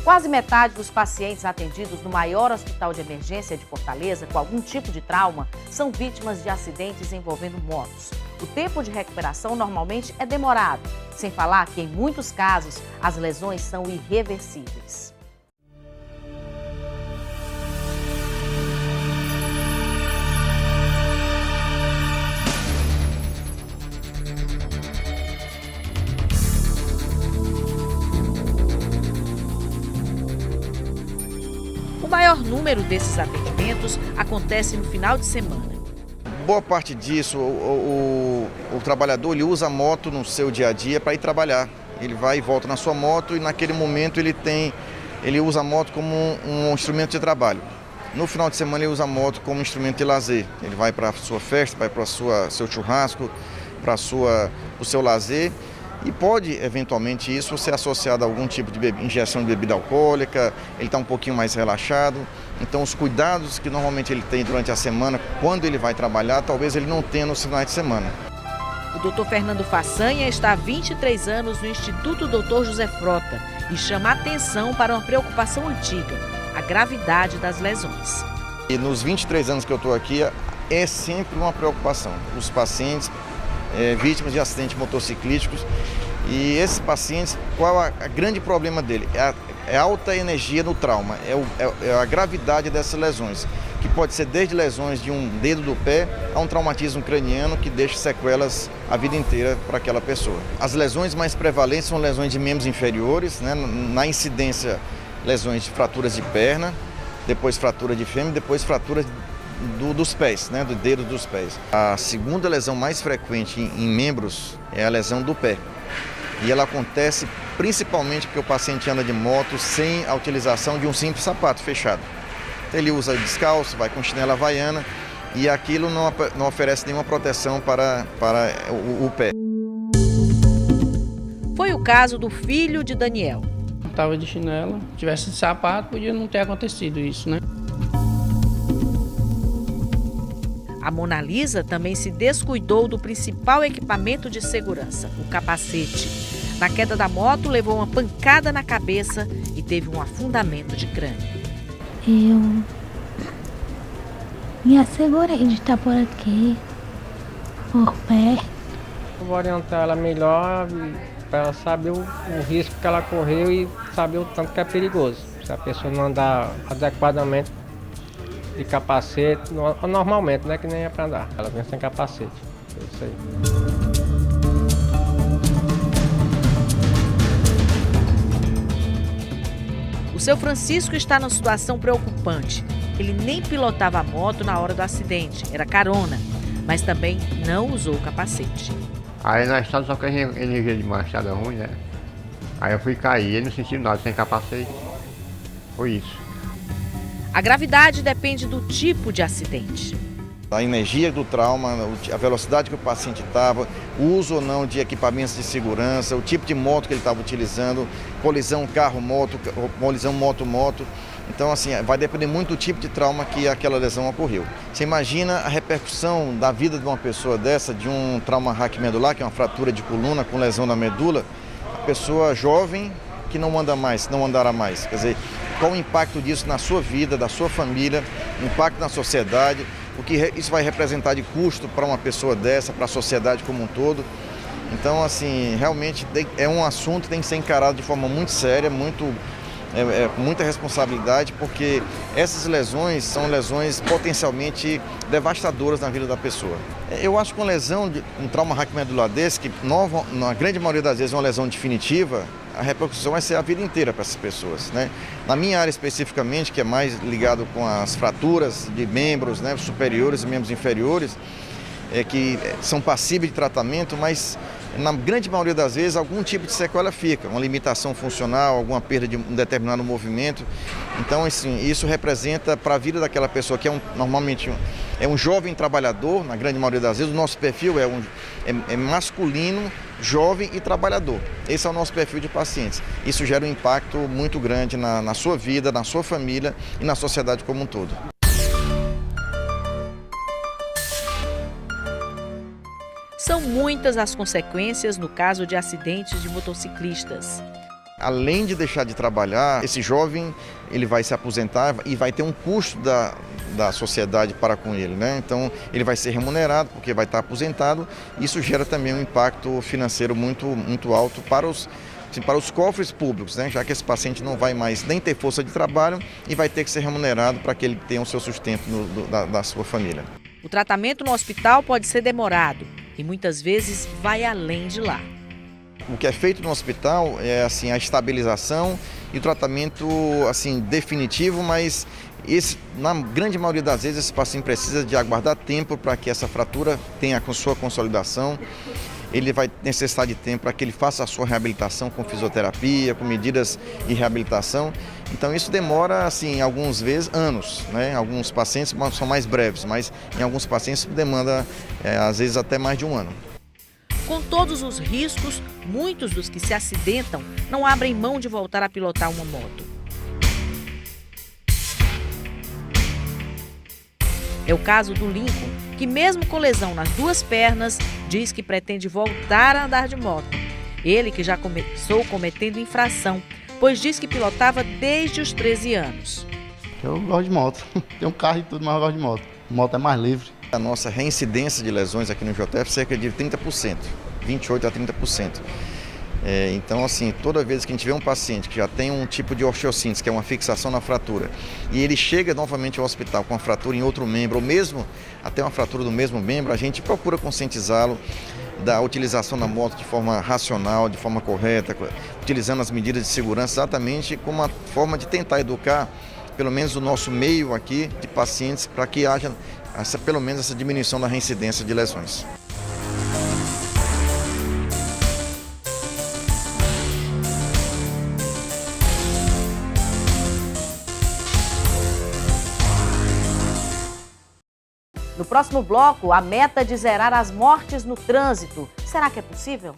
Quase metade dos pacientes atendidos no maior hospital de emergência de Fortaleza com algum tipo de trauma são vítimas de acidentes envolvendo motos. O tempo de recuperação normalmente é demorado, sem falar que, em muitos casos, as lesões são irreversíveis. O maior número desses atendimentos acontece no final de semana. Boa parte disso, o trabalhador ele usa a moto no seu dia a dia para ir trabalhar. Ele vai e volta na sua moto e naquele momento ele usa a moto como um instrumento de trabalho. No final de semana ele usa a moto como instrumento de lazer. Ele vai para a sua festa, vai para o seu churrasco, para o seu lazer. E pode, eventualmente, isso ser associado a algum tipo de injeção de bebida alcoólica, ele está um pouquinho mais relaxado. Então, os cuidados que normalmente ele tem durante a semana, quando ele vai trabalhar, talvez ele não tenha nos finais de semana. O Dr. Fernando Façanha está há 23 anos no Instituto Dr. José Frota e chama a atenção para uma preocupação antiga, a gravidade das lesões. E nos 23 anos que eu estou aqui, é sempre uma preocupação. Os pacientes vítimas de acidentes motociclísticos, e esses pacientes, qual é o grande problema dele? É a alta energia no trauma, é a gravidade dessas lesões, que pode ser desde lesões de um dedo do pé a um traumatismo craniano que deixa sequelas a vida inteira para aquela pessoa. As lesões mais prevalentes são lesões de membros inferiores, né? Na incidência, lesões de fraturas de perna, depois fratura de fêmur, depois fraturas dos pés, né, do dedo dos pés. A segunda lesão mais frequente em membros é a lesão do pé. E ela acontece principalmente porque o paciente anda de moto sem a utilização de um simples sapato fechado. Ele usa descalço, vai com chinela havaiana e aquilo não oferece nenhuma proteção para o pé. Foi o caso do filho de Daniel. Estava de chinela, tivesse sapato, podia não ter acontecido isso, né? A Mona Lisa também se descuidou do principal equipamento de segurança, o capacete. Na queda da moto, levou uma pancada na cabeça e teve um afundamento de crânio. Eu me assegurei de estar por aqui, por perto. Eu vou orientar ela melhor para ela saber o risco que ela correu e saber o tanto que é perigoso. Se a pessoa não andar adequadamente de capacete, normalmente, né, que nem é para andar. Ela vem sem capacete, é isso aí. O seu Francisco está numa situação preocupante. Ele nem pilotava a moto na hora do acidente, era carona, mas também não usou o capacete. Aí na estrada só que a energia de uma estrada ruim, né? Aí eu fui cair, ele não sentiu nada, sem capacete. Foi isso. A gravidade depende do tipo de acidente. A energia do trauma, a velocidade que o paciente estava, o uso ou não de equipamentos de segurança, o tipo de moto que ele estava utilizando, colisão carro-moto, colisão moto-moto. Então, assim, vai depender muito do tipo de trauma que aquela lesão ocorreu. Você imagina a repercussão da vida de uma pessoa dessa, de um trauma raquimedular, que é uma fratura de coluna com lesão na medula, a pessoa jovem que não anda mais, não andará mais. Quer dizer, qual o impacto disso na sua vida, da sua família, o impacto na sociedade, o que isso vai representar de custo para uma pessoa dessa, para a sociedade como um todo. Então, assim, realmente é um assunto que tem que ser encarado de forma muito séria, com muita responsabilidade, porque essas lesões são lesões potencialmente devastadoras na vida da pessoa. Eu acho que uma lesão, um trauma raquimedular desse, que na grande maioria das vezes é uma lesão definitiva, a repercussão vai ser a vida inteira para essas pessoas, né? Na minha área especificamente, que é mais ligado com as fraturas de membros, né, superiores e membros inferiores, que são passíveis de tratamento, mas na grande maioria das vezes algum tipo de sequela fica, uma limitação funcional, alguma perda de um determinado movimento. Então, assim, isso representa para a vida daquela pessoa que normalmente é um jovem trabalhador, na grande maioria das vezes, o nosso perfil é masculino, jovem e trabalhador. Esse é o nosso perfil de pacientes. Isso gera um impacto muito grande na sua vida, na sua família e na sociedade como um todo. São muitas as consequências no caso de acidentes de motociclistas. Além de deixar de trabalhar, esse jovem ele vai se aposentar e vai ter um custo da sociedade para com ele, né? Então ele vai ser remunerado porque vai estar aposentado. Isso gera também um impacto financeiro muito alto para os cofres públicos, né? Já que esse paciente não vai mais nem ter força de trabalho e vai ter que ser remunerado para que ele tenha o seu sustento da sua família. O tratamento no hospital pode ser demorado e muitas vezes vai além de lá. O que é feito no hospital é assim, a estabilização e o tratamento assim, definitivo, mas na grande maioria das vezes esse paciente precisa de aguardar tempo para que essa fratura tenha a sua consolidação. Ele vai necessitar de tempo para que ele faça a sua reabilitação com fisioterapia, com medidas de reabilitação. Então isso demora, assim, algumas vezes, anos, né? Alguns pacientes são mais breves, mas em alguns pacientes demanda, às vezes, até mais de um ano. Com todos os riscos, muitos dos que se acidentam não abrem mão de voltar a pilotar uma moto. É o caso do Lincoln, que mesmo com lesão nas duas pernas, diz que pretende voltar a andar de moto. Ele que já começou cometendo infração, pois diz que pilotava desde os 13 anos. Eu gosto de moto, tenho um carro e tudo, mas eu gosto de moto. Moto é mais livre. A nossa reincidência de lesões aqui no JF é cerca de 30%, 28% a 30%. Então, assim, toda vez que a gente vê um paciente que já tem um tipo de osteossíntese, que é uma fixação na fratura, e ele chega novamente ao hospital com uma fratura em outro membro, ou mesmo até uma fratura do mesmo membro, a gente procura conscientizá-lo da utilização da moto de forma racional, de forma correta, utilizando as medidas de segurança exatamente como uma forma de tentar educar, pelo menos o nosso meio aqui, de pacientes, para que haja pelo menos essa diminuição da reincidência de lesões. No próximo bloco, a meta de zerar as mortes no trânsito. Será que é possível?